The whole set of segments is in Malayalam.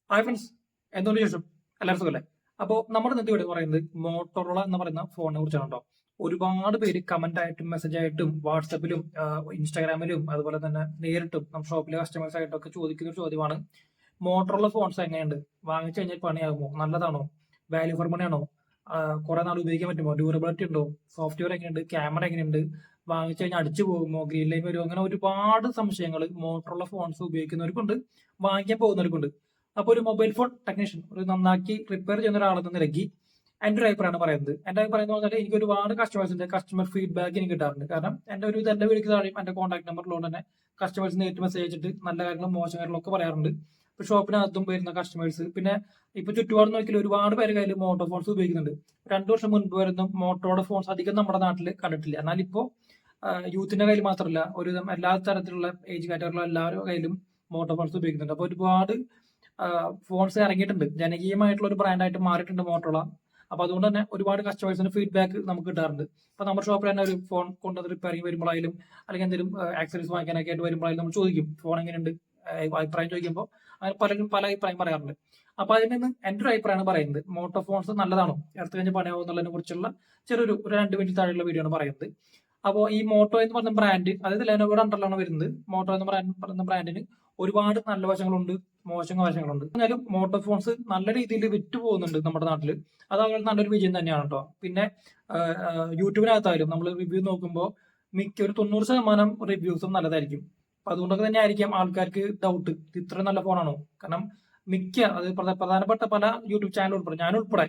ഹായ് ഫ്രണ്ട്സ്, എന്തുകൊണ്ട് ശേഷം എല്ലാവരും സുഖല്ലേ? അപ്പോൾ നമ്മുടെ ഇന്നത്തെ വീഡിയോ പറയുന്നത് മോട്ടോറോള എന്ന് പറയുന്ന ഫോണിനെ കുറിച്ചാണ് കേട്ടോ. ഒരുപാട് പേര് കമന്റ് ആയിട്ടും മെസ്സേജ് ആയിട്ടും വാട്സപ്പിലും ഇൻസ്റ്റാഗ്രാമിലും അതുപോലെ തന്നെ നേരിട്ടും നമ്മുടെ ഷോപ്പിലെ കസ്റ്റമേഴ്സ് ആയിട്ടും ഒക്കെ ചോദിക്കുന്ന ഒരു ചോദ്യമാണ്: മോട്ടോറോള ഫോൺസ് എങ്ങനെയുണ്ട്, വാങ്ങിച്ചു കഴിഞ്ഞാൽ പണിയാകുമോ, നല്ലതാണോ, വാല്യൂ ഫോർ മണി ആണോ, കുറെ നാൾ ഉപയോഗിക്കാൻ പറ്റുമോ, ഡ്യൂറബിലിറ്റി ഉണ്ടോ, സോഫ്റ്റ്വെയർ എങ്ങനെയുണ്ട്, ക്യാമറ എങ്ങനെയുണ്ട്, വാങ്ങിച്ചു കഴിഞ്ഞാൽ അടിച്ചു പോകുമോ, ഗ്രീൻ ലൈൻ വരുമോ, അങ്ങനെ ഒരുപാട് സംശയങ്ങൾ മോട്ടോറോള ഫോൺസ് ഉപയോഗിക്കുന്നവർക്കുണ്ട്, വാങ്ങിക്കാൻ പോകുന്നവർക്കുണ്ട്. അപ്പൊ ഒരു മൊബൈൽ ഫോൺ ടെക്നീഷ്യൻ, ഒരു നന്നാക്കി റിപ്പയർ ചെയ്യുന്ന ഒരാളെന്ന നിലയ്ക്ക് എന്റെ ഒരു അഭിപ്രായമാണ് പറയുന്നത്. എന്റെ അഭിപ്രായം എന്ന് പറഞ്ഞാൽ എനിക്ക് ഒരുപാട് കസ്റ്റമേഴ്സിന്റെ കസ്റ്റമർ ഫീഡ്ബാക്ക് എനിക്ക് കിട്ടാറുണ്ട്. കാരണം എന്റെ ഒരു എന്റെ വീടിക്ക് താഴെയും എന്റെ കോൺടാക്ട് നമ്പറിലുകൊണ്ട് തന്നെ കസ്റ്റമേഴ്സ് നേരിട്ട് മെസ്സേജ് അയച്ചിട്ട് നല്ല കാര്യങ്ങളും മോശം കാര്യങ്ങളും ഒക്കെ പറയാറുണ്ട്. ഇപ്പൊ ഷോപ്പിനകത്തും വരുന്ന കസ്റ്റമേഴ്സ്, പിന്നെ ഇപ്പൊ ചുറ്റുപാട് നോക്കിയാൽ ഒരുപാട് പേര് കയ്യിൽ മോട്ടോ ഫോൺസ് ഉപയോഗിക്കുന്നുണ്ട്. 2 വർഷം മുൻപ് വരുന്ന മോട്ടോയുടെ ഫോൺസ് അധികം നമ്മുടെ നാട്ടിൽ കണ്ടിട്ടില്ല. എന്നാൽ ഇപ്പോ യൂത്തിന്റെ കയ്യിൽ മാത്രമല്ല, ഒരുവിധം എല്ലാ തരത്തിലുള്ള ഏജ് കാറ്റഗറിയിലുള്ള എല്ലാവരുടെ കയ്യിലും മോട്ടോ ഫോൺസ് ഉപയോഗിക്കുന്നുണ്ട്. അപ്പൊ ഒരുപാട് ഫോൺസ് ഇറങ്ങിയിട്ടുണ്ട്, ജനകീയമായിട്ടുള്ള ഒരു ബ്രാൻഡായിട്ട് മാറിയിട്ടുണ്ട് മോട്ടോള. അപ്പൊ അതുകൊണ്ട് തന്നെ ഒരുപാട് കസ്റ്റമേഴ്സിന് ഫീഡ്ബാക്ക് നമുക്ക് കിട്ടാറുണ്ട്. അപ്പൊ നമ്മുടെ ഷോപ്പിൽ തന്നെ ഒരു ഫോൺ കൊണ്ടുവന്ന് റിപ്പയറിംഗ് വരുമ്പോഴായാലും അല്ലെങ്കിൽ എന്തെങ്കിലും ആക്സറീസ് വാങ്ങിക്കാനൊക്കെ ആയിട്ട് വരുമ്പോഴായാലും നമ്മൾ ചോദിക്കും ഫോൺ എങ്ങനെയുണ്ട്, അഭിപ്രായം ചോദിക്കുമ്പോൾ അങ്ങനെ പലരും പല അഭിപ്രായം പറയാറുണ്ട്. അപ്പൊ അതിൽ നിന്ന് എന്റെ ഒരു അഭിപ്രായമാണ് പറയുന്നത്. മോട്ടോ ഫോൺസ് നല്ലതാണോ, എടുത്തു കഴിഞ്ഞ് പണിയാവോ എന്നുള്ളതിനെ കുറിച്ചുള്ള ചെറിയൊരു 2 മിനിറ്റ് താഴെയുള്ള വീഡിയോ ആണ് പറയുന്നത്. അപ്പോൾ ഈ മോട്ടോ എന്ന് പറഞ്ഞ ബ്രാൻഡ്, അതായത് ലെനോവോയുടെ അണ്ടറിലാണ് വരുന്നത്. മോട്ടോ എന്ന് പറയുന്ന ബ്രാൻഡിന് ഒരുപാട് നല്ല വശങ്ങളുണ്ട്, മോശം വശങ്ങളുണ്ട്. എന്നാലും മോട്ടോ ഫോൺസ് നല്ല രീതിയിൽ വിറ്റ് പോകുന്നുണ്ട് നമ്മുടെ നാട്ടിൽ. അത് അവരുടെ നല്ലൊരു വിജയം തന്നെയാണ് കേട്ടോ. പിന്നെ യൂട്യൂബിനകത്തായാലും നമ്മൾ റിവ്യൂ നോക്കുമ്പോൾ മിക്ക ഒരു 90% റിവ്യൂസും നല്ലതായിരിക്കും. അപ്പൊ അതുകൊണ്ടൊക്കെ തന്നെ ആയിരിക്കാം ആൾക്കാർക്ക് ഡൗട്ട്, ഇത്ര നല്ല ഫോണാണോ. കാരണം മിക്ക അത് പ്രധാനപ്പെട്ട പല യൂട്യൂബ് ചാനൽ ഉൾപ്പെടെ ഞാൻ ഉൾപ്പെടെ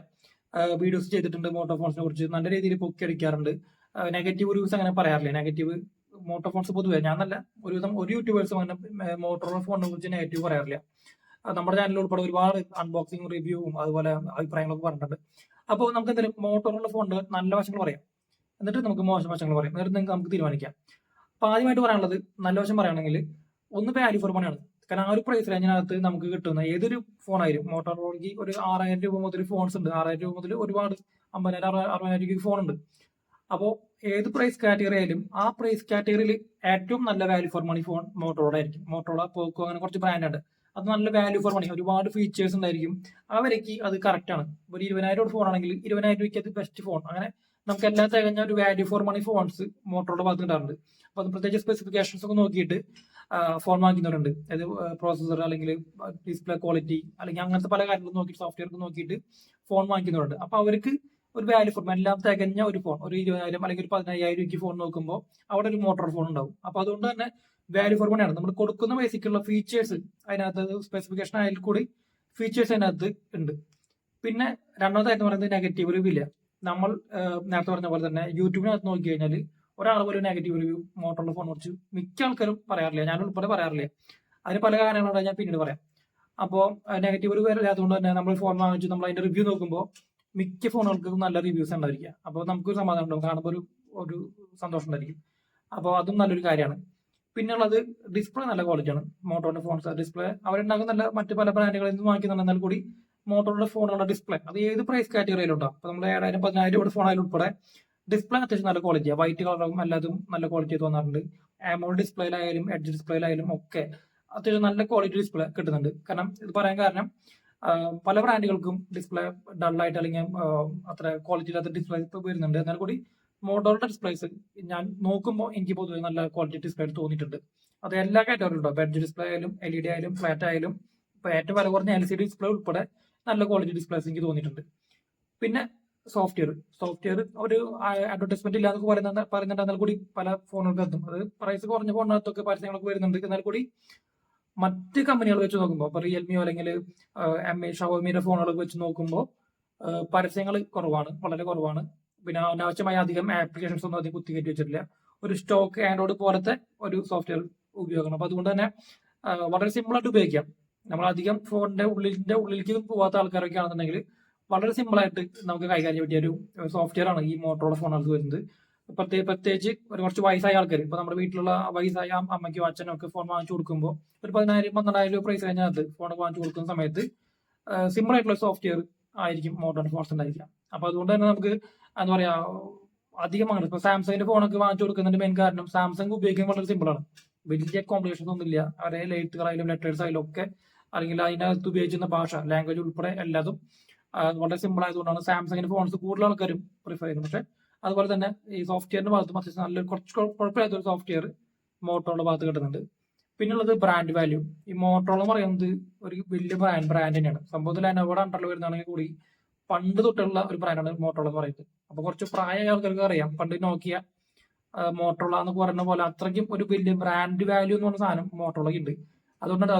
വീഡിയോസ് ചെയ്തിട്ടുണ്ട് മോട്ടോ ഫോൺസിനെ കുറിച്ച്. നല്ല രീതിയിൽ പൊക്കി അടിക്കാറുണ്ട്. നെഗറ്റീവ് റിവ്യൂസ് അങ്ങനെ പറയാറില്ല. നെഗറ്റീവ് മോട്ടോ ഫോൺസ് പൊതുവെ ഞാൻ നല്ല ഒരുവിധം ഒരു യൂട്യൂബേഴ്സും അങ്ങനെ മോട്ടോറോള ഫോണിനെ കുറിച്ച് നെഗറ്റീവ് പറയാറില്ല. നമ്മുടെ ചാനലിൽ ഉൾപ്പെടെ ഒരുപാട് അൺബോക്സിംഗ് റിവ്യൂവും അതുപോലെ അഭിപ്രായങ്ങളൊക്കെ പറഞ്ഞിട്ടുണ്ട്. അപ്പോൾ നമുക്ക് എന്തായാലും മോട്ടോറോള ഫോണിന്റെ നല്ല വശങ്ങൾ പറയാം, എന്നിട്ട് നമുക്ക് മോശം വശങ്ങൾ പറയാം, എന്നിട്ട് നമുക്ക് തീരുമാനിക്കാം. അപ്പൊ ആദ്യമായിട്ട് പറയാനുള്ളത്, നല്ല വശം പറയുകയാണെങ്കിൽ ഒന്ന് വാല്യൂ ഫോർ മണിയാണ്. കാരണം ആ ഒരു പ്രൈസ് റേഞ്ചിനകത്ത് നമുക്ക് കിട്ടുന്ന ഏതൊരു ഫോണായാലും, മോട്ടോറോളയ്ക്ക് ഒരു 6000 രൂപ മുതൽ ഫോൺസ് ഉണ്ട്. 6000 രൂപ മുതൽ ഒരുപാട് 50,000 60,000 രൂപയ്ക്ക് ഫോൺ ഉണ്ട്. അപ്പോൾ ഏത് പ്രൈസ് കാറ്റഗറി ആയാലും ആ പ്രൈസ് കാറ്റഗറിയിൽ ഏറ്റവും നല്ല value for money phone Motorola ആയിരിക്കും. മോട്ടോറോള, പോക്കോ, അങ്ങനെ കുറച്ച് ബ്രാൻഡ് ഉണ്ട്. അത് നല്ല വാല്യൂ ഫോർ മണി, ഒരുപാട് ഫീച്ചേഴ്സ് ഉണ്ടായിരിക്കും. അവർക്ക് അത് കറക്റ്റ് ആണ്. ഒരു 20,000 ഫോൺ ആണെങ്കിൽ 20,000 രൂപയ്ക്ക് അത് ബെസ്റ്റ് ഫോൺ. അങ്ങനെ നമുക്ക് എല്ലാം തികഞ്ഞ ഒരു value for money phones Motorola ഭാഗത്ത് കിട്ടാറുണ്ട്. അപ്പൊ അത് പ്രത്യേകിച്ച് സ്പെസിഫിക്കേഷൻസ് ഒക്കെ നോക്കിയിട്ട് ഫോൺ വാങ്ങിക്കുന്നവരുണ്ട്. അതായത് പ്രോസസർ അല്ലെങ്കിൽ ഡിസ്പ്ലേ ക്വാളിറ്റി അല്ലെങ്കിൽ അങ്ങനത്തെ പല കാര്യങ്ങളും നോക്കിയിട്ട്, സോഫ്റ്റ്വെയർ നോക്കിയിട്ട് ഫോൺ വാങ്ങിക്കുന്നവരുണ്ട്. അപ്പൊ അവർക്ക് ഒരു വാല്യൂ ഫോൺ, എല്ലാം തികഞ്ഞ ഒരു ഫോൺ, ഒരു 20,000 അല്ലെങ്കിൽ ഒരു 15,000 രൂപയ്ക്ക് ഫോൺ നോക്കുമ്പോൾ അവിടെ ഒരു മോട്ടോർ ഫോൺ ഉണ്ടാവും. അപ്പൊ അതുകൊണ്ട് തന്നെ വാല്യൂ ഫോർ മണിയാണ്. നമ്മൾ കൊടുക്കുന്ന ബേസിക്കുള്ള ഫീച്ചേഴ്സ് അതിനകത്ത്, സ്പെസിഫിക്കേഷൻ ആയാലും കൂടി ഫീച്ചേഴ്സ് അതിനകത്ത് ഉണ്ട്. പിന്നെ രണ്ടാമതായിട്ട് പറയുന്നത് നെഗറ്റീവ് റിവ്യൂ ഇല്ല. നമ്മൾ നേരത്തെ പറഞ്ഞ പോലെ തന്നെ യൂട്യൂബിനകത്ത് നോക്കി കഴിഞ്ഞാൽ ഒരാൾ പോലും നെഗറ്റീവ് റിവ്യൂ മോട്ടോറുള്ള ഫോൺ കുറിച്ച് മിക്ക ആൾക്കാരും പറയാറില്ല, ഞാൻ ഉൾപ്പെടെ പറയാറില്ല. അതിന് പല കാരണങ്ങളുണ്ട്, ഞാൻ പിന്നീട് പറയാം. അപ്പോൾ നെഗറ്റീവ് റിവ്യൂ ഇല്ലാത്തതുകൊണ്ട് തന്നെ നമ്മൾ ഫോൺ വാങ്ങിച്ചു നമ്മൾ അതിന്റെ റിവ്യൂ നോക്കുമ്പോൾ മിക്ക ഫോണുകൾക്കും നല്ല റിവ്യൂസ് ഉണ്ടായിരിക്കുക. അപ്പോൾ നമുക്കൊരു സമാധാനം ഉണ്ടാവും, കാണുമ്പോൾ ഒരു സന്തോഷം ഉണ്ടായിരിക്കും. അപ്പോൾ അതും നല്ലൊരു കാര്യമാണ്. പിന്നുള്ളത് ഡിസ്പ്ലേ നല്ല ക്വാളിറ്റിയാണ്. മോട്ടോറിന്റെ ഫോൺസ് ഡിസ്പ്ലേ അവരുണ്ടാകുന്ന നല്ല മറ്റു പല ബ്രാൻഡുകളിൽ നിന്ന് വാങ്ങിക്കുന്നുണ്ടെന്നാൽ കൂടി മോട്ടോറിന്റെ ഫോണുകളുടെ ഡിസ്പ്ലേ അത് ഏത് പ്രൈസ് കാറ്റഗറിയിലുണ്ടോ, അപ്പൊ നമ്മൾ 7,000 10,000 രൂപയുടെ ഫോണായാലും ഉൾപ്പെടെ ഡിസ്പ്ലേ അത്യാവശ്യം നല്ല ക്വാളിറ്റിയാണ്. വൈറ്റ് കളറും എല്ലാതും നല്ല ക്വാളിറ്റി തോന്നാറുണ്ട്. ആമോൾഡ് ഡിസ്പ്ലേയിലായാലും എഡ്ജ് ഡിസ്പ്ലേയിലായാലും ഒക്കെ അത്യാവശ്യം നല്ല ക്വാളിറ്റി ഡിസ്പ്ലേ കിട്ടുന്നുണ്ട്. കാരണം ഇത് പറയാൻ കാരണം പല ബ്രാൻഡുകൾക്കും ഡിസ്പ്ലേ ഡള്ളായിട്ട് അല്ലെങ്കിൽ അത്ര ക്വാളിറ്റി ഇല്ലാത്ത ഡിസ്പ്ലേ വരുന്നുണ്ട്. എന്നാൽ കൂടി മോട്ടോറിന്റെ ഡിസ്പ്ലേസ് ഞാൻ നോക്കുമ്പോൾ എനിക്ക് പൊതുവെ നല്ല ക്വാളിറ്റി ഡിസ്പ്ലേ തോന്നിയിട്ടുണ്ട്. അത് എല്ലാ കാറ്റഗറിയിലും ഉണ്ടോ, ബെഡ് ഡിസ്പ്ലേ ആയാലും LED ആയാലും ഫ്ലാറ്റ് ആയാലും ഇപ്പൊ ഏറ്റവും വില കുറഞ്ഞ LCD ഡിസ്പ്ലേ ഉൾപ്പെടെ നല്ല ക്വാളിറ്റി ഡിസ്പ്ലേസ് എനിക്ക് തോന്നിയിട്ടുണ്ട്. പിന്നെ സോഫ്റ്റ്വെയർ ഒരു അഡ്വർടൈസ്മെന്റ് ഇല്ലാന്നൊക്കെ പറയുന്നുണ്ട്. എന്നാൽ കൂടി പല ഫോണുകൾക്കകത്തും അത് പ്രൈസ് കുറഞ്ഞ ഫോണിനകത്തൊക്കെ പരസ്യങ്ങളൊക്കെ വരുന്നുണ്ട്. എന്നാൽ കൂടി മറ്റ് കമ്പനികൾ വെച്ച് നോക്കുമ്പോൾ, ഇപ്പൊ റിയൽമിയോ അല്ലെങ്കിൽ ഷവോമിയുടെ ഫോണുകളൊക്കെ വെച്ച് നോക്കുമ്പോൾ പരസ്യങ്ങൾ കുറവാണ്, വളരെ കുറവാണ്. പിന്നെ അനാവശ്യമായ അധികം ആപ്ലിക്കേഷൻസ് ഒന്നും അധികം കുത്തിക്കയറ്റി വെച്ചിട്ടില്ല. ഒരു സ്റ്റോക്ക് ആൻഡ്രോയിഡ് പോലത്തെ ഒരു സോഫ്റ്റ്വെയർ ഉപയോഗമാണ്. അപ്പൊ അതുകൊണ്ട് തന്നെ വളരെ സിമ്പിൾ ആയിട്ട് ഉപയോഗിക്കാം. നമ്മൾ അധികം ഫോണിന്റെ ഉള്ളിലേക്ക് പോകാത്ത ആൾക്കാരൊക്കെ ആണെന്നുണ്ടെങ്കിൽ വളരെ സിമ്പിൾ ആയിട്ട് നമുക്ക് കൈകാര്യം പറ്റിയ ഒരു സോഫ്റ്റ്വെയർ ആണ് ഈ മോട്ടോറോള ഫോണുകൾക്ക് വരുന്നത്. പ്രത്യേകിച്ച് കുറച്ച് വയസ്സായ ആൾക്കാർ, ഇപ്പൊ നമ്മുടെ വീട്ടിലുള്ള വയസ്സായ അമ്മയ്ക്കോ അച്ഛനോ ഒക്കെ ഫോൺ വാങ്ങിച്ചു കൊടുക്കുമ്പോൾ ഒരു 10,000 12,000 രൂപ പ്രൈസ് കഴിഞ്ഞകത്ത് ഫോൺ വാങ്ങിച്ചു കൊടുക്കുന്ന സമയത്ത് സിമ്പിൾ ആയിട്ടുള്ള സോഫ്റ്റ്വെയർ ആയിരിക്കും മോട്ടോർ ഫോൺസ് ഉണ്ടായിരിക്കാം. അപ്പൊ അതുകൊണ്ട് തന്നെ നമുക്ക് എന്താ പറയാ, അധികമാണ്. ഇപ്പൊ സാംസങ്ങിന്റെ ഫോണൊക്കെ വാങ്ങിച്ചു കൊടുക്കുന്നതിന്റെ മെയിൻ കാരണം സാംസങ് ഉപയോഗിക്കാൻ വളരെ സിമ്പിൾ ആണ്. വലിയ കോംപ്ലിക്കേഷൻസ് ഒന്നും ഇല്ല. അവരെ ലെറ്റേഴ്സ് ആയാലും ഒക്കെ അല്ലെങ്കിൽ അതിനകത്ത് ഉപയോഗിക്കുന്ന ഭാഷ, ലാംഗ്വേജ് ഉൾപ്പെടെ എല്ലാതും വളരെ സിമ്പിൾ ആയതുകൊണ്ടാണ് സാംസങ്ങിന്റെ ഫോൺസ് കൂടുതൽ ആൾക്കാരും പ്രിഫർ ചെയ്യുന്നത്. പക്ഷെ അതുപോലെ തന്നെ ഈ സോഫ്റ്റ്വെയറിന്റെ ഭാഗത്ത് അത്യാവശ്യം നല്ലൊരു കുറച്ച് കുഴപ്പമില്ലാത്ത ഒരു സോഫ്റ്റ്വെയർ മോട്ടോറുടെ ഭാഗത്ത് കിട്ടുന്നുണ്ട്. പിന്നുള്ളത് ബ്രാൻഡ് വാല്യൂ. ഈ മോട്ടോറോള എന്ന് പറയുന്നത് ഒരു വലിയ ബ്രാൻഡ് തന്നെയാണ്. സംഭവത്തിൽ ലെനോവോയുടെ അണ്ടറിൽ വരുന്നതാണെങ്കിൽ കൂടി പണ്ട് തൊട്ടുള്ള ഒരു ബ്രാൻഡാണ് മോട്ടോറോള എന്ന് പറയുന്നത്. അപ്പൊ കുറച്ച് പ്രായമായ ആൾക്കാർക്ക് അറിയാം, പണ്ട് നോക്കിയ മോട്ടോറോള എന്ന് പറയുന്ന പോലെ അത്രയ്ക്കും ഒരു വലിയ ബ്രാൻഡ് വാല്യൂ എന്ന് പറഞ്ഞ സാധനം മോട്ടോറോളയ്ക്ക് ഉണ്ട്.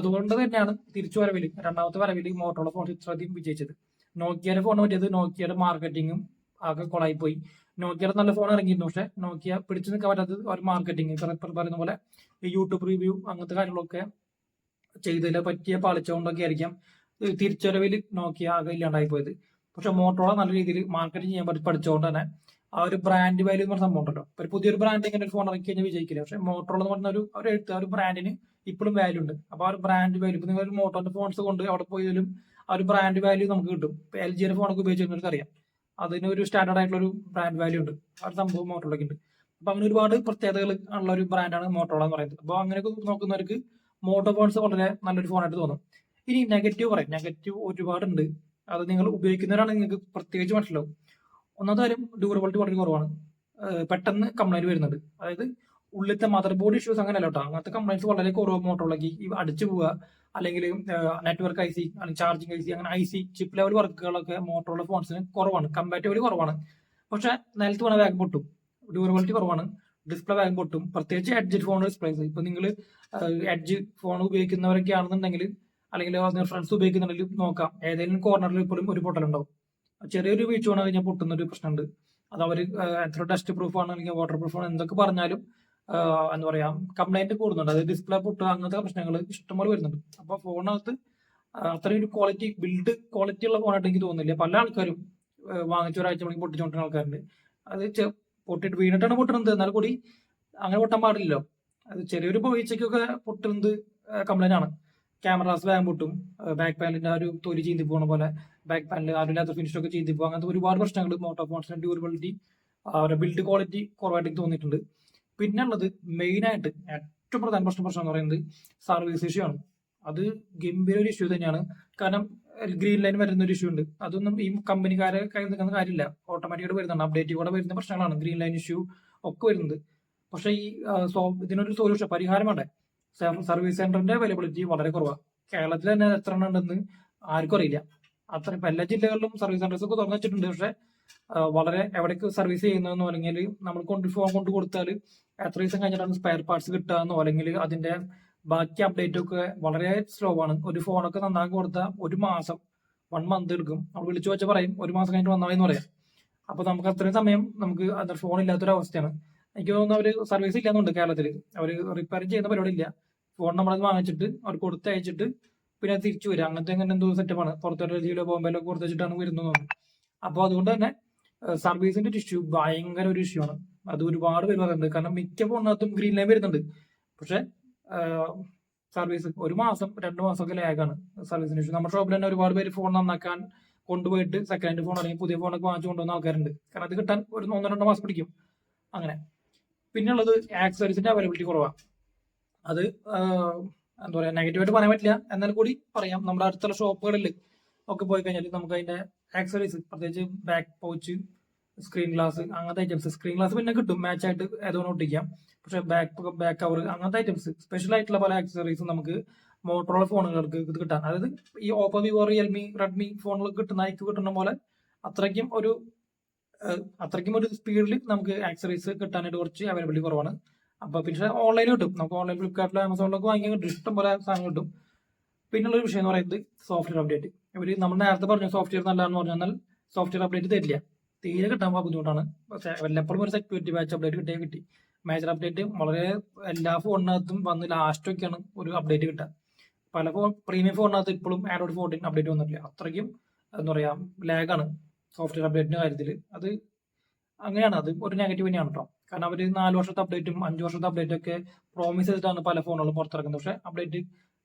അതുകൊണ്ട് തന്നെയാണ് തിരിച്ചു വരവിൽ, രണ്ടാമത്തെ വരവിൽ മോട്ടോറോള ഫോൺ ഇത്രയധികം വിജയിച്ചത്. നോക്കിയയുടെ ഫോൺ പറ്റിയത് നോക്കിയയുടെ മാർക്കറ്റിങ്ങും ആകെ കൊളായി പോയി. നോക്കിയയുടെ നല്ല ഫോൺ ഇറങ്ങിയിരുന്നു, പക്ഷെ നോക്കിയ പിടിച്ചു നിൽക്കാൻ പറ്റാത്തത് ഒരു മാർക്കറ്റിംഗ് പറയുന്ന പോലെ ഈ യൂട്യൂബ് റിവ്യൂ അങ്ങനത്തെ കാര്യങ്ങളൊക്കെ ചെയ്തതിൽ പറ്റിയ പാളിച്ചുകൊണ്ടൊക്കെ ആയിരിക്കാം തിരിച്ചുവരവിൽ നോക്കിയ ആകെ ഇല്ലാണ്ടായി പോയത്. പക്ഷെ മോട്ടോറോള നല്ല രീതിയിൽ മാർക്കറ്റിംഗ് ചെയ്യാൻ പഠിച്ചുകൊണ്ട് തന്നെ ആ ഒരു ബ്രാൻഡ് വാല്യൂ എന്ന് പറഞ്ഞ സംഭവം ഉണ്ടല്ലോ. ഒരു പുതിയൊരു ബ്രാൻഡ് ഇങ്ങനെ ഒരു ഫോൺ ഇറക്കി കഴിഞ്ഞാൽ വിജയിക്കില്ല. പക്ഷെ മോട്ടോറോള എന്ന് പറഞ്ഞ ഒരു ബ്രാൻഡിന് ഇപ്പോഴും വാല്യൂ ഉണ്ട്. അപ്പൊ ആ ഒരു ബ്രാൻഡ് വാല്യൂ, ഇപ്പൊ നിങ്ങൾ ഒരു മോട്ടോറിന്റെ ഫോൺസ് കൊണ്ട് അവിടെ പോയാലും ആ ഒരു ബ്രാൻഡ് വാല്യൂ നമുക്ക് കിട്ടും. ഇപ്പൊ എൽ ജിയുടെ ഫോണൊക്കെ ഉപയോഗിച്ചിരുന്നവർക്ക് അറിയാം, അതിന് ഒരു സ്റ്റാൻഡേർഡ് ആയിട്ടുള്ള ഒരു ബ്രാൻഡ് വാല്യൂ ഉണ്ട്. ആ ഒരു സംഭവം മോട്ടോറോളയ്ക്ക് ഉണ്ട്. അപ്പൊ അങ്ങനെ ഒരുപാട് പ്രത്യേകതകൾ ഉള്ള ഒരു ബ്രാൻഡാണ് മോട്ടോറോള എന്ന് പറയുന്നത്. അപ്പൊ അങ്ങനെയൊക്കെ നോക്കുന്നവർക്ക് മോട്ടോ ഫോൺസ് വളരെ നല്ലൊരു ഫോണായിട്ട് തോന്നും. ഇനി നെഗറ്റീവ് പറയും. നെഗറ്റീവ് ഒരുപാടുണ്ട്. അത് നിങ്ങൾ ഉപയോഗിക്കുന്നവരാണ് നിങ്ങൾക്ക് പ്രത്യേകിച്ച് മനസ്സിലാവും. ഒന്നാമത്തെ കാര്യം, ഡ്യൂറബിലിറ്റി വളരെ കുറവാണ്. പെട്ടെന്ന് കംപ്ലൈന്റ് വരുന്നുണ്ട്. അതായത് ഉള്ളിലത്തെ മദർ ബോർഡ് ഇഷ്യൂസ് അങ്ങനെയല്ല കേട്ടോ, അങ്ങനത്തെ കംപ്ലൈന്റ്സ് വളരെ കുറവ് മോട്ടോറോളയ്ക്ക്. അടിച്ചു പോവുക, അല്ലെങ്കിൽ നെറ്റ്വർക്ക് ഐ സി, അല്ലെങ്കിൽ ചാർജിങ് ഐ സി, അങ്ങനെ ഐ സി ചിപ്പ് ലെവൽ വർക്കുകളൊക്കെ മോട്ടോറോള ഫോൺസിന് കുറവാണ്, കമ്പാരിറ്റീവ്ലി കുറവാണ്. പക്ഷെ നിലത്ത് വേണ വേഗം പൊട്ടും, ഡ്യൂറബിലിറ്റി കുറവാണ്, ഡിസ്പ്ലേ വേഗം പൊട്ടും. പ്രത്യേകിച്ച് എഡ്ജ് ഫോൺ ഡിസ്പ്ലേസ്. ഇപ്പൊ നിങ്ങൾ എഡ്ജ് ഫോൺ ഉപയോഗിക്കുന്നവരൊക്കെ ആണെന്നുണ്ടെങ്കിൽ, അല്ലെങ്കിൽ ഫ്രണ്ട്സ് ഉപയോഗിക്കുന്നുണ്ടെങ്കിൽ നോക്കാം, ഏതെങ്കിലും കോർണറിൽ ഇപ്പോഴും ഒരു പൊട്ടലുണ്ടാവും. ചെറിയൊരു വീഴ്ച വന്നു കഴിഞ്ഞാൽ പൊട്ടുന്ന ഒരു പ്രശ്നമുണ്ട്. അത് അവർ എത്ര ഡസ്റ്റ് പ്രൂഫ് ആണ് അല്ലെങ്കിൽ വാട്ടർ പ്രൂഫ് ആണ് എന്തൊക്കെ പറഞ്ഞാലും എന്താ പറയാ, കംപ്ലൈന്റ് കൂടുന്നുണ്ട്. അതായത് ഡിസ്പ്ലേ പൊട്ടുക, അങ്ങനത്തെ പ്രശ്നങ്ങൾ ഇഷ്ടംപോലെ വരുന്നുണ്ട്. അപ്പൊ ഫോണിനകത്ത് അത്രയും ഒരു ബിൽഡ് ക്വാളിറ്റി ഉള്ള ഫോണായിട്ട് എനിക്ക് തോന്നുന്നില്ല. പല ആൾക്കാരും വാങ്ങിച്ച ഒരാഴ്ച മണിക്ക് പൊട്ടിച്ചോണ്ടിരുന്ന ആൾക്കാരുണ്ട്. അത് പൊട്ടിട്ട് വീണിട്ടാണ് പൊട്ടുന്നത്, എന്നാൽ കൂടി അങ്ങനെ പൊട്ടാൻ പാടില്ലല്ലോ. അത് ചെറിയൊരു വീഴ്ചയ്ക്കൊക്കെ പൊട്ടുന്നത് കംപ്ലൈന്റ് ആണ്. ക്യാമറാസ് വേഗം പൊട്ടും, ബാക്ക് പാനലിന്റെ ആ ഒരു തൊലി ചീന്തി പോണ പോലെ ബാക്ക് പാനൽ അതിനകത്ത് ഫിനിഷ് ഒക്കെ ചീന്തി പോകും. അങ്ങനത്തെ ഒരുപാട് പ്രശ്നങ്ങൾ മോട്ടോ ഫോൺസിന്റെ ഡ്യൂറബിലിറ്റി, അവരുടെ ബിൽഡ് ക്വാളിറ്റി കുറവായിട്ട് തോന്നിയിട്ടുണ്ട്. പിന്നെ ഉള്ളത് മെയിനായിട്ട് ഏറ്റവും പ്രധാന പ്രശ്നം എന്ന് പറയുന്നത് സർവീസ് ഇഷ്യൂ ആണ്. അത് ഗംഭീര ഒരു ഇഷ്യൂ തന്നെയാണ്. കാരണം ഗ്രീൻ ലൈൻ വരുന്ന ഒരു ഇഷ്യൂ ഉണ്ട്. അതൊന്നും ഈ കമ്പനിക്കാരെ കയ്യിൽ നിൽക്കുന്ന കാര്യമില്ല, ഓട്ടോമാറ്റിക്കായിട്ട് വരുന്നുണ്ട്. അപ്ഡേറ്റ് കൂടെ വരുന്ന പ്രശ്നങ്ങളാണ് ഗ്രീൻ ലൈൻ ഇഷ്യൂ ഒക്കെ വരുന്നത്. പക്ഷെ ഈ ഇതിനൊരു സൊല്യൂഷൻ, പരിഹാരം വേണ്ടേ? സർവീസ് സെന്ററിന്റെ അവൈലബിലിറ്റി വളരെ കുറവാണ്. കേരളത്തിൽ തന്നെ എത്ര എണ്ണം ഉണ്ടെന്ന് ആർക്കും അറിയില്ല. അത്ര ഇപ്പൊ എല്ലാ ജില്ലകളിലും സർവീസ് സെന്റേഴ്സ് ഒക്കെ തുറന്നു വെച്ചിട്ടുണ്ട്. പക്ഷെ വളരെ എവിടേക്ക് സർവീസ് ചെയ്യുന്നതെന്നോ, അല്ലെങ്കിൽ നമ്മൾ ഫോൺ കൊണ്ട് കൊടുത്താൽ എത്ര ദിവസം കഴിഞ്ഞിട്ടാണ് സ്പെയർ പാർട്സ് കിട്ടുകയെന്നോ, അല്ലെങ്കിൽ അതിന്റെ ബാക്കി അപ്ഡേറ്റ് ഒക്കെ വളരെ സ്ലോ ആണ്. ഒരു ഫോണൊക്കെ നന്നാക്കി കൊടുത്താൽ 1 മാസം 1 മന്ത് എടുക്കും. നമ്മൾ വിളിച്ചു വെച്ചാൽ പറയും 1 മാസം കഴിഞ്ഞിട്ട് വന്നാലെന്ന് പറയാം. അപ്പൊ നമുക്ക് അത്രയും സമയം നമുക്ക് ഫോൺ ഇല്ലാത്തൊരു അവസ്ഥയാണ്. എനിക്ക് തോന്നുന്നു അവര് സർവീസ് ഇല്ലാന്നുണ്ട് കേരളത്തിൽ. അവർ റിപ്പയർ ചെയ്യുന്ന പരിപാടി ഇല്ല. ഫോൺ നമ്മളത് വാങ്ങിച്ചിട്ട് അവർ കൊടുത്തയച്ചിട്ട് പിന്നെ തിരിച്ചു വരിക, അങ്ങനത്തെ എന്തോ സെറ്റപ്പാണ്. പുറത്തോട്ട് ഡൽഹിയിലോ ബോംബെയിലോ കൊടുത്തു വെച്ചിട്ടാണ് വരുന്നത്. അപ്പൊ അതുകൊണ്ട് തന്നെ സർവീസിന്റെ ഒരു ഇഷ്യൂ ഭയങ്കര ഒരു ഇഷ്യൂ ആണ്. അത് ഒരുപാട് പേര് പറയുന്നുണ്ട്. കാരണം മിക്ക ഫോണിനകത്തും ഗ്രീൻ ലൈൻ വരുന്നുണ്ട്. പക്ഷെ സർവീസ് 1 മാസം 2 മാസമൊക്കെ ലാഗാണ് സർവീസിന്റെ ഇഷ്യൂ. നമ്മുടെ ഷോപ്പിൽ തന്നെ ഒരുപാട് പേര് ഫോൺ നന്നാക്കാൻ കൊണ്ടുപോയിട്ട് സെക്കൻഡ് ഹാൻഡ് ഫോൺ അല്ലെങ്കിൽ പുതിയ ഫോണൊക്കെ വാങ്ങിച്ചു കൊണ്ടുവന്ന ആൾക്കാരുണ്ട്. കാരണം അത് കിട്ടാൻ ഒരു 1-2 മാസം പിടിക്കും. അങ്ങനെ പിന്നെ ഉള്ളത് ആക്സസറീസിന്റെ അവൈലബിലിറ്റി കുറവാണ്. അത് എന്താ പറയാ, നെഗറ്റീവായിട്ട് പറയാൻ പറ്റില്ല, എന്നാൽ കൂടി പറയാം. നമ്മുടെ അടുത്തുള്ള ഷോപ്പുകളിൽ ഒക്കെ പോയി കഴിഞ്ഞാൽ നമുക്ക് അതിന്റെ ആക്സസറീസ്, പ്രത്യേകിച്ച് ബാക്ക് പൗച്ച്, സ്ക്രീൻ ഗ്ലാസ്, അങ്ങനത്തെ ഐറ്റംസ്. സ്ക്രീൻ ഗ്ലാസ് പിന്നെ കിട്ടും, മാച്ച് ആയിട്ട് ഏതോണം ഒട്ടിക്കാം. പക്ഷെ ബാക്ക് കവർ, അങ്ങനത്തെ ഐറ്റംസ്, സ്പെഷ്യൽ ആയിട്ടുള്ള പല ആക്സസറീസും നമുക്ക് മോട്ടോറോള ഫോണുകൾക്ക് ഇത് കിട്ടാൻ, അതായത് ഈ ഓപ്പോ, വിവോ, റിയൽമി, റെഡ്മി ഫോണുകൾ കിട്ടുന്ന പോലെ അത്രയ്ക്കും ഒരു സ്പീഡിൽ നമുക്ക് ആക്സസറീസ് കിട്ടാനായിട്ട് കുറച്ച് അവൈലബിലിറ്റി കുറവാണ്. അപ്പൊ പിന്നെ ഓൺലൈൻ കിട്ടും, നമുക്ക് ഓൺലൈൻ ഫ്ലിപ്കാർട്ടിലോ ആമസോണിലൊക്കെ വാങ്ങിക്കാൻ കിട്ടും, ഇഷ്ടം പോലെ സാധനം കിട്ടും. പിന്നുള്ള ഒരു വിഷയം എന്ന് പറയുന്നത് സോഫ്റ്റ്വെയർ അപ്ഡേറ്റ്. ഇവര് നമ്മൾ നേരത്തെ പറഞ്ഞു സോഫ്റ്റ്വെയർ നല്ലതാണെന്ന് പറഞ്ഞാൽ സോഫ്റ്റ്വെയർ അപ്ഡേറ്റ് തരില്ല, തീരെ കിട്ടാൻ ബുദ്ധിമുട്ടാണ്. പക്ഷെ വല്ലപ്പോഴും ഒരു സെക്യൂരിറ്റി പാച്ച് അപ്ഡേറ്റ് കിട്ടി. മേജർ അപ്ഡേറ്റ് വളരെ എല്ലാ ഫോണിനകത്തും വന്ന് ലാസ്റ്റ് ഒക്കെയാണ് ഒരു അപ്ഡേറ്റ് കിട്ടുക. പല പ്രീമിയം ഫോണിനകത്ത് ഇപ്പോഴും ആൻഡ്രോയിഡ് 14 അപ്ഡേറ്റ് വന്നിട്ടില്ല. അത്രയ്ക്കും എന്താ പറയാ ലാഗാണ് സോഫ്റ്റ്വെയർ അപ്ഡേറ്റിന്റെ കാര്യത്തിൽ. അത് അങ്ങനെയാണ്, അത് ഒരു നെഗറ്റീവ് തന്നെയാണ് കേട്ടോ. കാരണം അവർ 4 വർഷത്തെ അപ്ഡേറ്റും 5 വർഷത്തെ അപ്ഡേറ്റും ഒക്കെ പ്രോമിസ് ചെയ്തിട്ടാണ് പല ഫോണുകളും പുറത്തിറക്കുന്നത്. പക്ഷെ അപ്ഡേറ്റ്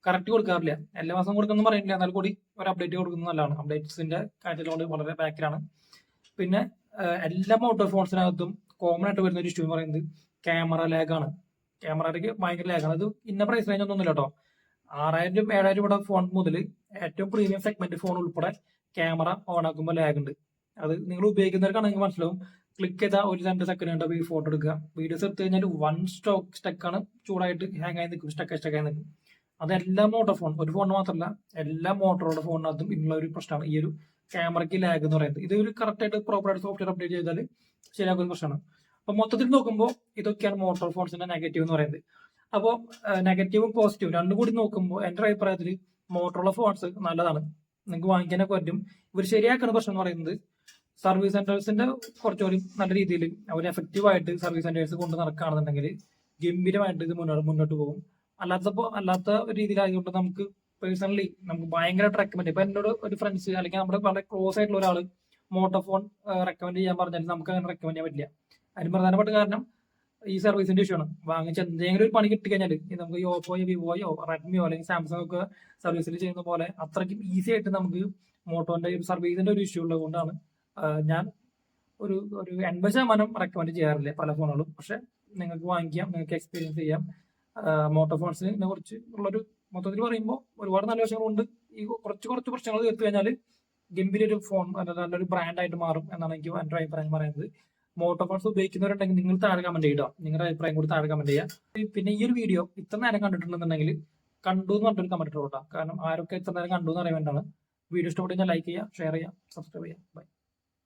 കറക്റ്റ് കൊടുക്കാറില്ല. എല്ലാ മാസം കൊടുക്കുന്നു പറയുന്നില്ല, എന്നാൽ കൂടി ഒരു അപ്ഡേറ്റ് കൊടുക്കുന്നത് നല്ലതാണ്. അപ്ഡേറ്റ്സിന്റെ കാര്യത്തിലോട് വളരെ ബാക്കിലാണ്. പിന്നെ എല്ലാ മോട്ടോർ ഫോൺസിനകത്തും കോമൺ ആയിട്ട് വരുന്ന ഒരു ഇഷ്യൂ എന്ന് പറയുന്നത് ക്യാമറ ലാഗാണ്. ക്യാമറയ്ക്ക് ഭയങ്കര ലാഗാണ്. അത് ഇന്ന പ്രൈസ് റേഞ്ച് ഒന്നും ഇല്ല കേട്ടോ. 6000 7000 രൂപയുടെ ഫോൺ മുതൽ ഏറ്റവും പ്രീമിയം സെഗ്മെന്റ് ഫോൺ ഉൾപ്പെടെ ക്യാമറ ഓൺ ആക്കുമ്പോൾ ലാഗ് ഉണ്ട്. അത് നിങ്ങൾ ഉപയോഗിക്കുന്നവർക്കാണെങ്കിൽ മനസ്സിലാവും. ക്ലിക്ക് ചെയ്താൽ 1-2 സെക്കൻഡ് കൊണ്ട് ഈ ഫോട്ടോ എടുക്കുക. വീഡിയോസ് എടുത്തു കഴിഞ്ഞാൽ വൺ സ്റ്റക്കാണ്, ചൂടായിട്ട് ഹാങ് ആയി നിൽക്കും, സ്റ്റക്കായി നിൽക്കും. അത് എല്ലാ മോട്ടോ ഫോൺ, ഒരു ഫോൺ മാത്രമല്ല എല്ലാ മോട്ടോറുടെ ഫോണിനകത്തും ഉള്ള ഒരു പ്രശ്നമാണ് ഈ ഒരു ക്യാമറയ്ക്ക് ലാഗ് എന്ന് പറയുന്നത്. ഇത് ഒരു കറക്റ്റ് ആയിട്ട് പ്രോപ്പറായിട്ട് സോഫ്റ്റ്വെയർ അപ്ഡേറ്റ് ചെയ്താൽ ശരിയാക്കുന്ന പ്രശ്നമാണ്. അപ്പൊ മൊത്തത്തിൽ നോക്കുമ്പോൾ ഇതൊക്കെയാണ് മോട്ടോർ ഫോൺസിന്റെ നെഗറ്റീവ് എന്ന് പറയുന്നത്. അപ്പോൾ നെഗറ്റീവും പോസിറ്റീവും രണ്ടും കൂടി നോക്കുമ്പോൾ എൻ്റെ അഭിപ്രായത്തിൽ മോട്ടോറുള്ള ഫോൺസ് നല്ലതാണ്, നിങ്ങൾക്ക് വാങ്ങിക്കാനൊക്കെ പറ്റും. ഇവർ ശരിയാക്കുന്ന പ്രശ്നം എന്ന് പറയുന്നത് സർവീസ് സെന്റേഴ്സിന്റെ കുറച്ചുകൂടി നല്ല രീതിയിൽ അവർ എഫക്റ്റീവ് ആയിട്ട് സർവീസ് സെന്റേഴ്സ് കൊണ്ട് നടക്കുകയാണെന്നുണ്ടെങ്കിൽ ഗംഭീരമായിട്ട് ഇത് മുന്നോട്ട് പോകും. അല്ലാത്ത രീതിയിലായതുകൊണ്ട് നമുക്ക് പേഴ്സണലി നമുക്ക് ഭയങ്കരമായിട്ട് റെക്കമെൻഡ്. ഇപ്പൊ എന്നോട് ഒരു ഫ്രണ്ട്സ് അല്ലെങ്കിൽ നമ്മുടെ വളരെ ക്ലോസ് ആയിട്ടുള്ള ഒരാൾ മോട്ടോ ഫോൺ റെക്കമെൻഡ് ചെയ്യാൻ പറഞ്ഞാൽ നമുക്ക് അങ്ങനെ റെക്കമെൻഡ് ചെയ്യാൻ പറ്റില്ല. അതിന് പ്രധാനപ്പെട്ട കാരണം ഈ സർവീസിന്റെ ഇഷ്യൂ ആണ്. വാങ്ങിച്ച എന്തെങ്കിലും ഒരു പണി കിട്ടിക്കഴിഞ്ഞാൽ നമുക്ക് ഈ ഓപ്പോയോ വിവോയോ റെഡ്മിയോ അല്ലെങ്കിൽ സാംസങ് ഒക്കെ സർവീസിൽ ചെയ്യുന്ന പോലെ അത്രയ്ക്കും ഈസി ആയിട്ട് നമുക്ക് മോട്ടോന്റെ ഒരു സർവീസിന്റെ ഒരു ഇഷ്യൂ ഉള്ളത് കൊണ്ടാണ് ഞാൻ ഒരു 80% റെക്കമെൻഡ് ചെയ്യാറില്ല പല ഫോണുകളും. പക്ഷെ നിങ്ങൾക്ക് വാങ്ങിക്കാം, നിങ്ങൾക്ക് എക്സ്പീരിയൻസ് ചെയ്യാം. മോട്ടോ ഫോൺസിനെ കുറിച്ച് ഉള്ളൊരു മൊത്തത്തിൽ പറയുമ്പോൾ ഒരുപാട് നല്ല വശങ്ങളുണ്ട്. ഈ കുറച്ച് പ്രശ്നങ്ങൾ തീർത്തു കഴിഞ്ഞാൽ ഗംഭീര ഒരു ഫോൺ നല്ലൊരു ബ്രാൻഡായിട്ട് മാറും എന്നാണ് എനിക്ക് എൻ്റെ അഭിപ്രായം പറയുന്നത്. മോട്ടോ ഫോൺസ് ഉപയോഗിക്കുന്നവരുണ്ടെങ്കിൽ നിങ്ങൾ താഴെ കമന്റ് ചെയ്യുക, നിങ്ങളുടെ അഭിപ്രായം കൂടി താഴെ കമന്റ് ചെയ്യുക. പിന്നെ ഈ ഒരു വീഡിയോ ഇത്ര നേരം കണ്ടിട്ടുണ്ടെന്നുണ്ടെങ്കിൽ കണ്ടു എന്ന് പറഞ്ഞൊരു കമന്റ് ഇട്ടോട്ടാ. കാരണം ആരൊക്കെ ഇത്ര നേരം കണ്ടു എന്ന് അറിയാൻ വേണ്ടിയാണ്. വീഡിയോ ഇഷ്ടപ്പെട്ടു കഴിഞ്ഞാൽ ലൈക്ക് ചെയ്യുക, ഷെയർ ചെയ്യുക, സബ്സ്ക്രൈബ് ചെയ്യുക. ബൈ.